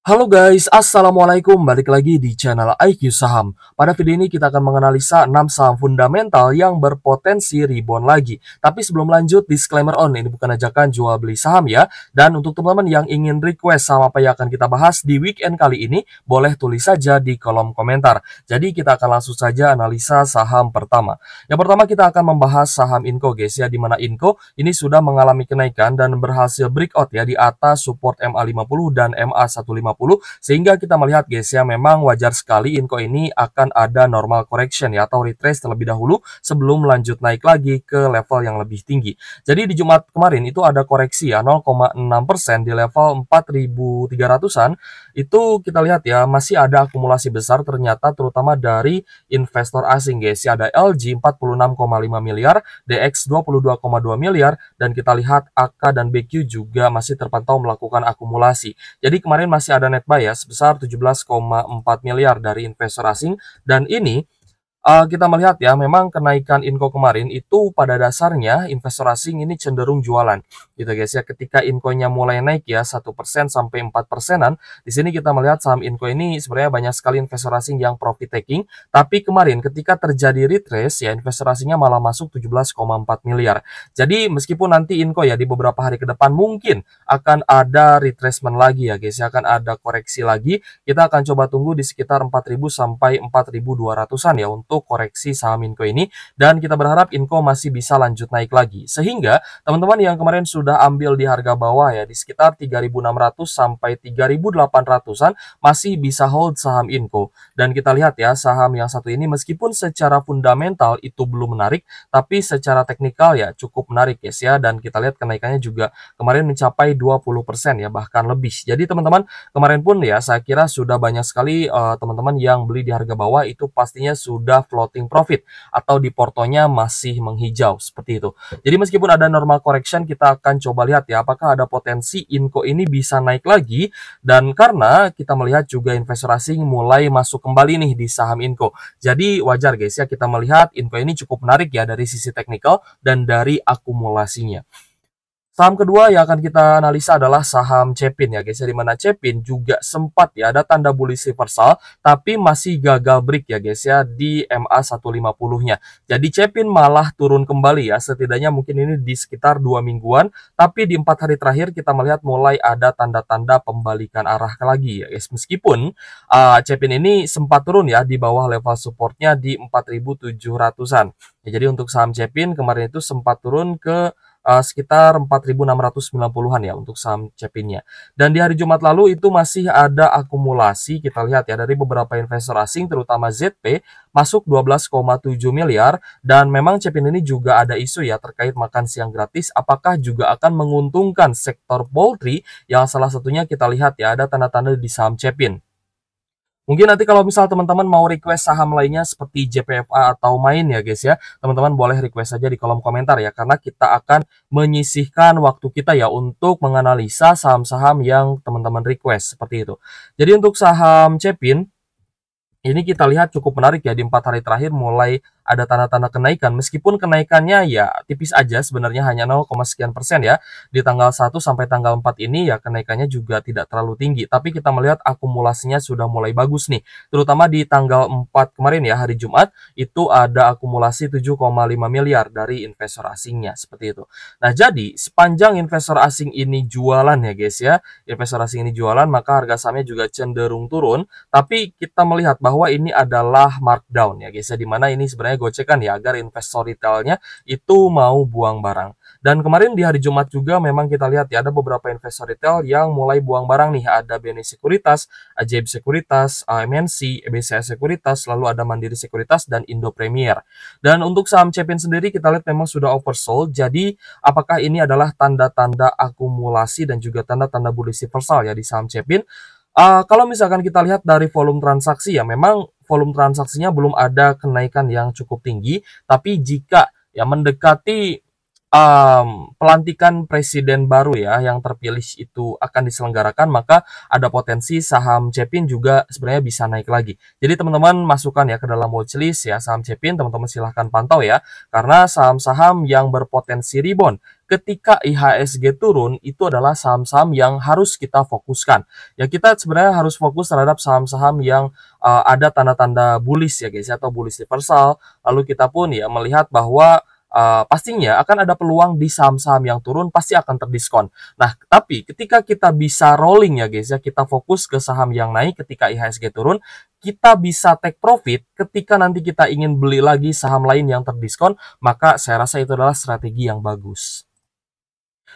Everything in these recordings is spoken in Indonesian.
Halo guys, Assalamualaikum. Balik lagi di channel IQ Saham. Pada video ini kita akan menganalisa 6 saham fundamental yang berpotensi rebound lagi. Tapi sebelum lanjut, disclaimer on, ini bukan ajakan jual beli saham ya. Dan untuk teman-teman yang ingin request saham apa yang akan kita bahas di weekend kali ini, boleh tulis saja di kolom komentar. Jadi kita akan langsung saja analisa saham pertama. Yang pertama kita akan membahas saham Inco guys ya, di mana Inco ini sudah mengalami kenaikan dan berhasil breakout ya di atas support MA50 dan MA150, sehingga kita melihat guys ya, memang wajar sekali Inco ini akan ada normal correction ya, atau retrace terlebih dahulu sebelum lanjut naik lagi ke level yang lebih tinggi. Jadi di Jumat kemarin itu ada koreksi ya 0,6% di level 4.300-an. Itu kita lihat ya, masih ada akumulasi besar ternyata, terutama dari investor asing guys ya. Ada LG 46,5 miliar, DX 22,2 miliar, dan kita lihat AK dan BQ juga masih terpantau melakukan akumulasi. Jadi kemarin masih ada net buy ya sebesar 17,4 miliar dari investor asing, dan ini kita melihat ya, memang kenaikan Inco kemarin itu pada dasarnya investor asing ini cenderung jualan gitu guys ya. Ketika Inco-nya mulai naik ya 1% sampai 4%-an, di sini kita melihat saham Inco ini sebenarnya banyak sekali investor asing yang profit taking. Tapi kemarin ketika terjadi retrace ya, investor asingnya malah masuk 17,4 miliar. Jadi meskipun nanti Inco ya di beberapa hari ke depan mungkin akan ada retracement lagi ya guys ya, akan ada koreksi lagi, kita akan coba tunggu di sekitar 4.000 sampai 4.200-an ya untuk koreksi saham Inco ini, dan kita berharap Inco masih bisa lanjut naik lagi, sehingga teman-teman yang kemarin sudah ambil di harga bawah ya di sekitar 3.600 sampai 3.800-an masih bisa hold saham Inco. Dan kita lihat ya, saham yang satu ini meskipun secara fundamental itu belum menarik, tapi secara teknikal ya cukup menarik guys ya, dan kita lihat kenaikannya juga kemarin mencapai 20% ya, bahkan lebih. Jadi teman-teman kemarin pun ya saya kira sudah banyak sekali teman-teman yang beli di harga bawah, itu pastinya sudah floating profit atau di portonya masih menghijau seperti itu. Jadi meskipun ada normal correction, kita akan coba lihat ya apakah ada potensi Inco ini bisa naik lagi, dan karena kita melihat juga investor asing mulai masuk kembali nih di saham Inco. Jadi wajar guys ya kita melihat Inco ini cukup menarik ya dari sisi teknikal dan dari akumulasinya. Saham kedua yang akan kita analisa adalah saham Cepin ya guys, di mana Cepin juga sempat ya ada tanda bullish reversal tapi masih gagal break ya guys ya di MA150-nya. Jadi Cepin malah turun kembali ya, setidaknya mungkin ini di sekitar 2 mingguan, tapi di 4 hari terakhir kita melihat mulai ada tanda-tanda pembalikan arah lagi ya guys. Meskipun Cepin ini sempat turun ya di bawah level supportnya di 4.700-an. Ya, jadi untuk saham Cepin kemarin itu sempat turun ke sekitar 4.690-an ya untuk saham Cepinnya. Dan di hari Jumat lalu itu masih ada akumulasi, kita lihat ya, dari beberapa investor asing terutama ZP masuk 12,7 miliar, dan memang Cepin ini juga ada isu ya terkait makan siang gratis, apakah juga akan menguntungkan sektor poultry, yang salah satunya kita lihat ya ada tanda-tanda di saham Cepin. Mungkin nanti kalau misal teman-teman mau request saham lainnya seperti JPFA atau Main ya guys ya, teman-teman boleh request saja di kolom komentar ya, karena kita akan menyisihkan waktu kita ya untuk menganalisa saham-saham yang teman-teman request seperti itu. Jadi untuk saham Cepin ini kita lihat cukup menarik ya, di 4 hari terakhir mulai ada tanda-tanda kenaikan, meskipun kenaikannya ya tipis aja sebenarnya, hanya 0, sekian persen ya. Di tanggal 1 sampai tanggal 4 ini ya kenaikannya juga tidak terlalu tinggi, tapi kita melihat akumulasinya sudah mulai bagus nih. Terutama di tanggal 4 kemarin ya, hari Jumat, itu ada akumulasi 7,5 miliar dari investor asingnya seperti itu. Nah, jadi sepanjang investor asing ini jualan ya guys ya, investor asing ini jualan, maka harga sahamnya juga cenderung turun, tapi kita melihat bahwa ini adalah markdown ya guys ya, dimana ini sebenarnya gocekan ya agar investor retailnya itu mau buang barang. Dan kemarin di hari Jumat juga memang kita lihat ya ada beberapa investor retail yang mulai buang barang nih, ada BNI Sekuritas, AJB Sekuritas, MNC, BCA Sekuritas, lalu ada Mandiri Sekuritas dan Indo Premier. Dan untuk saham Cepin sendiri kita lihat memang sudah oversold. Jadi apakah ini adalah tanda-tanda akumulasi dan juga tanda-tanda bullish reversal ya di saham Cepin? Kalau misalkan kita lihat dari volume transaksi ya, memang volume transaksinya belum ada kenaikan yang cukup tinggi, tapi jika ya mendekati pelantikan presiden baru ya yang terpilih itu akan diselenggarakan, maka ada potensi saham Cepin juga sebenarnya bisa naik lagi. Jadi teman-teman masukkan ya ke dalam watchlist ya saham Cepin, teman-teman silahkan pantau ya, karena saham-saham yang berpotensi rebound ketika IHSG turun itu adalah saham-saham yang harus kita fokuskan. Ya kita sebenarnya harus fokus terhadap saham-saham yang ada tanda-tanda bullish ya guys atau bullish reversal. Lalu kita pun ya melihat bahwa pastinya akan ada peluang di saham-saham yang turun pasti akan terdiskon. Nah, tapi ketika kita bisa rolling ya guys ya, kita fokus ke saham yang naik ketika IHSG turun, kita bisa take profit ketika nanti kita ingin beli lagi saham lain yang terdiskon, maka saya rasa itu adalah strategi yang bagus.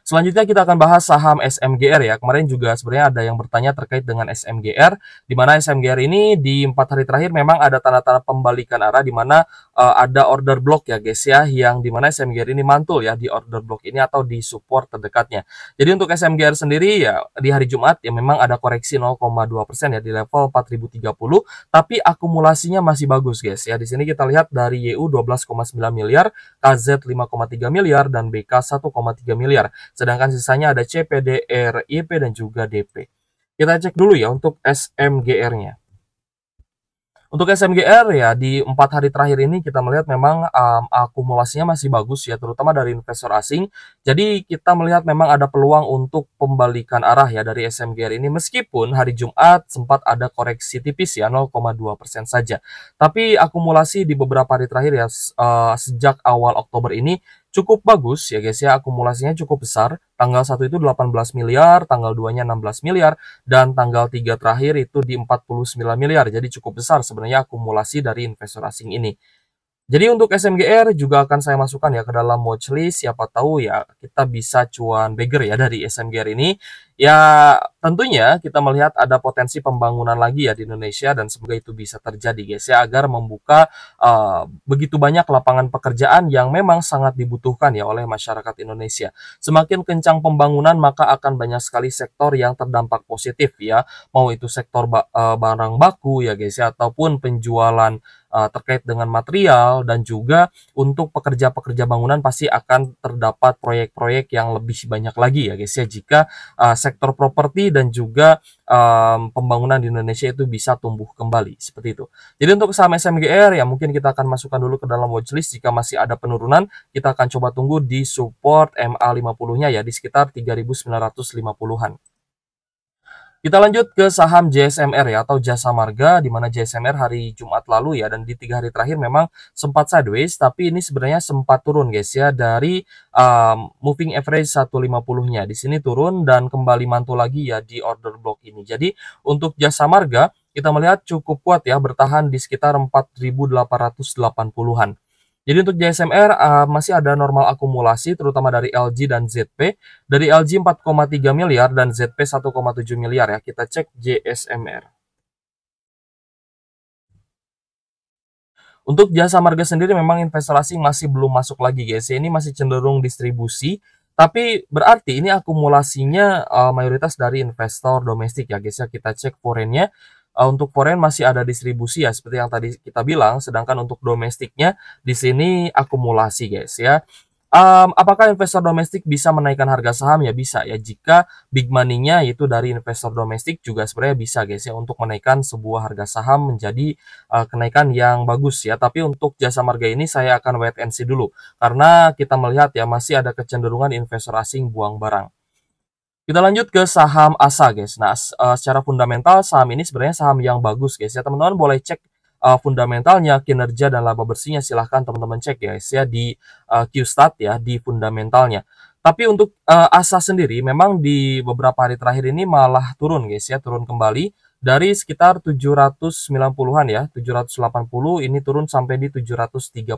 Selanjutnya kita akan bahas saham SMGR ya. Kemarin juga sebenarnya ada yang bertanya terkait dengan SMGR, di mana SMGR ini di 4 hari terakhir memang ada tanda-tanda pembalikan arah, di mana ada order block ya guys ya, yang di mana SMGR ini mantul ya di order block ini atau di support terdekatnya. Jadi untuk SMGR sendiri ya di hari Jumat ya memang ada koreksi 0,2% ya di level 4030, tapi akumulasinya masih bagus guys ya. Di sini kita lihat dari YU 12,9 miliar, KZ 5,3 miliar, dan BK 1,3 miliar. Sedangkan sisanya ada CPDR, IP, dan juga DP. Kita cek dulu ya untuk SMGR-nya. Untuk SMGR ya di 4 hari terakhir ini kita melihat memang akumulasinya masih bagus ya, terutama dari investor asing. Jadi kita melihat memang ada peluang untuk pembalikan arah ya dari SMGR ini, meskipun hari Jumat sempat ada koreksi tipis ya 0,2% saja. Tapi akumulasi di beberapa hari terakhir ya sejak awal Oktober ini cukup bagus ya guys ya, akumulasinya cukup besar. Tanggal 1 itu 18 miliar, tanggal 2-nya 16 miliar, dan tanggal 3 terakhir itu di 49 miliar. Jadi cukup besar sebenarnya akumulasi dari investor asing ini. Jadi untuk SMGR juga akan saya masukkan ya ke dalam watchlist, siapa tahu ya kita bisa cuan beggar ya dari SMGR ini. Ya tentunya kita melihat ada potensi pembangunan lagi ya di Indonesia, dan semoga itu bisa terjadi guys ya, agar membuka begitu banyak lapangan pekerjaan yang memang sangat dibutuhkan ya oleh masyarakat Indonesia. Semakin kencang pembangunan maka akan banyak sekali sektor yang terdampak positif ya, mau itu sektor barang baku ya guys ya, ataupun penjualan terkait dengan material, dan juga untuk pekerja-pekerja bangunan pasti akan terdapat proyek-proyek yang lebih banyak lagi ya guys ya, jika sektor properti dan juga pembangunan di Indonesia itu bisa tumbuh kembali seperti itu. Jadi untuk saham SMGR ya mungkin kita akan masukkan dulu ke dalam watchlist. Jika masih ada penurunan, kita akan coba tunggu di support MA50-nya ya di sekitar 3.950-an. Kita lanjut ke saham JSMR ya atau Jasa Marga, di mana JSMR hari Jumat lalu ya, dan di 3 hari terakhir memang sempat sideways, tapi ini sebenarnya sempat turun guys ya dari moving average 150-nya. Di sini turun dan kembali mantul lagi ya di order block ini. Jadi untuk Jasa Marga kita melihat cukup kuat ya, bertahan di sekitar 4.880-an. Jadi untuk JSMR masih ada normal akumulasi terutama dari LG dan ZP. Dari LG 4,3 miliar dan ZP 1,7 miliar ya. Kita cek JSMR. Untuk Jasa Marga sendiri memang investor asing masih belum masuk lagi guys. Ini masih cenderung distribusi. Tapi berarti ini akumulasinya mayoritas dari investor domestik ya guys ya. Kita cek foreign-nya. Untuk foreign masih ada distribusi ya seperti yang tadi kita bilang, sedangkan untuk domestiknya di sini akumulasi guys ya. Apakah investor domestik bisa menaikkan harga saham? Ya bisa ya, jika big money-nya itu dari investor domestik juga sebenarnya bisa guys ya untuk menaikkan sebuah harga saham menjadi kenaikan yang bagus ya. Tapi untuk Jasa Marga ini saya akan wait and see dulu, karena kita melihat ya masih ada kecenderungan investor asing buang barang. Kita lanjut ke saham ASA guys. Nah, secara fundamental saham ini sebenarnya saham yang bagus guys ya. Teman-teman boleh cek fundamentalnya, kinerja dan laba bersihnya, silahkan teman-teman cek guys ya di Qstat ya, di fundamentalnya. Tapi untuk ASA sendiri memang di beberapa hari terakhir ini malah turun guys ya, turun kembali dari sekitar 790-an ya, 780 ini turun sampai di 735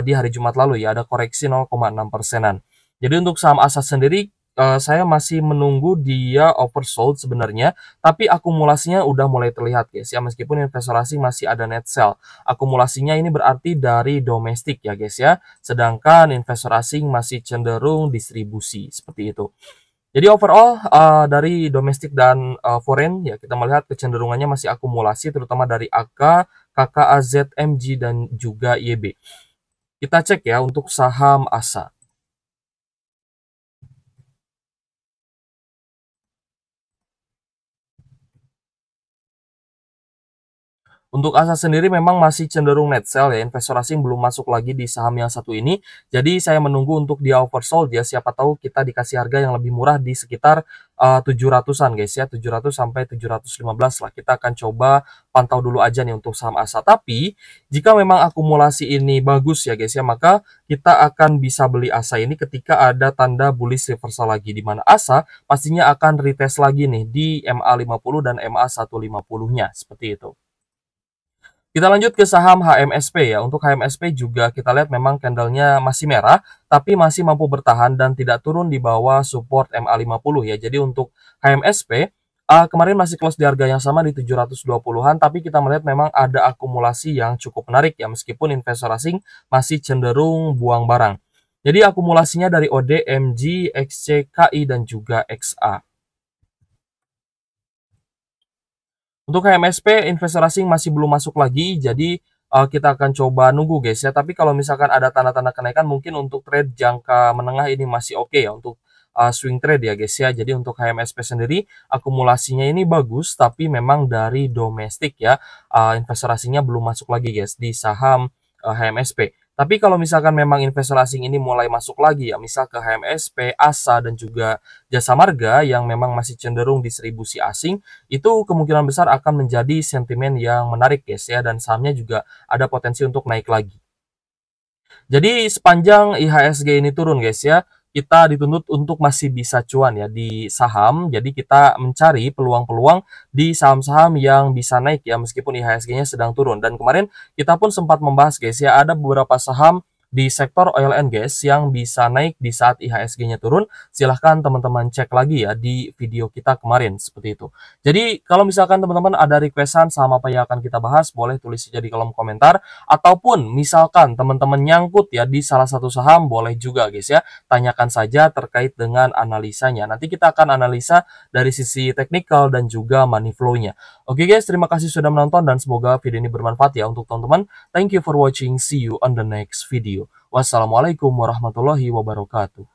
di hari Jumat lalu ya, ada koreksi 0,6%-an. Jadi untuk saham ASA sendiri saya masih menunggu dia oversold sebenarnya, tapi akumulasinya udah mulai terlihat guys ya, meskipun investor asing masih ada net sell. Akumulasinya ini berarti dari domestik ya guys ya, sedangkan investor asing masih cenderung distribusi seperti itu. Jadi overall dari domestik dan foreign ya kita melihat kecenderungannya masih akumulasi, terutama dari AK, KKAZ, MG, dan juga YB. Kita cek ya untuk saham ASA. Untuk ASA sendiri memang masih cenderung net sell ya, investor asing belum masuk lagi di saham yang satu ini. Jadi saya menunggu untuk dia oversold ya, siapa tahu kita dikasih harga yang lebih murah di sekitar 700-an guys ya, 700 sampai 715 lah. Kita akan coba pantau dulu aja nih untuk saham ASA. Tapi jika memang akumulasi ini bagus ya guys ya, maka kita akan bisa beli ASA ini ketika ada tanda bullish reversal lagi, di mana ASA pastinya akan retest lagi nih di MA50 dan MA150-nya seperti itu. Kita lanjut ke saham HMSP ya. Untuk HMSP juga kita lihat memang candlenya masih merah, tapi masih mampu bertahan dan tidak turun di bawah support MA50 ya. Jadi untuk HMSP, kemarin masih close di harga yang sama di 720-an, tapi kita melihat memang ada akumulasi yang cukup menarik ya, meskipun investor asing masih cenderung buang barang. Jadi akumulasinya dari OD, MG, XC, KI, dan juga XA. Untuk HMSP, investor asing masih belum masuk lagi, jadi kita akan coba nunggu guys ya. Tapi kalau misalkan ada tanda-tanda kenaikan, mungkin untuk trade jangka menengah ini masih oke ya untuk swing trade ya guys ya. Jadi untuk HMSP sendiri, akumulasinya ini bagus, tapi memang dari domestik ya. Investor asingnya belum masuk lagi guys di saham HMSP. Tapi kalau misalkan memang investor asing ini mulai masuk lagi ya, misal ke HMSP, ASA, dan juga Jasa Marga yang memang masih cenderung distribusi asing, itu kemungkinan besar akan menjadi sentimen yang menarik guys ya, dan sahamnya juga ada potensi untuk naik lagi. Jadi sepanjang IHSG ini turun guys ya, kita dituntut untuk masih bisa cuan ya di saham. Jadi kita mencari peluang-peluang di saham-saham yang bisa naik ya meskipun IHSG-nya sedang turun. Dan kemarin kita pun sempat membahas guys ya, ada beberapa saham di sektor oil and gas yang bisa naik di saat IHSG-nya turun. Silahkan teman-teman cek lagi ya di video kita kemarin seperti itu. Jadi kalau misalkan teman-teman ada requestan saham apa yang akan kita bahas, boleh tulis saja di kolom komentar. Ataupun misalkan teman-teman nyangkut ya di salah satu saham, boleh juga guys ya, tanyakan saja terkait dengan analisanya. Nanti kita akan analisa dari sisi teknikal dan juga money flow-nya. Oke guys, terima kasih sudah menonton dan semoga video ini bermanfaat ya untuk teman-teman. Thank you for watching. See you on the next video. Wassalamualaikum warahmatullahi wabarakatuh.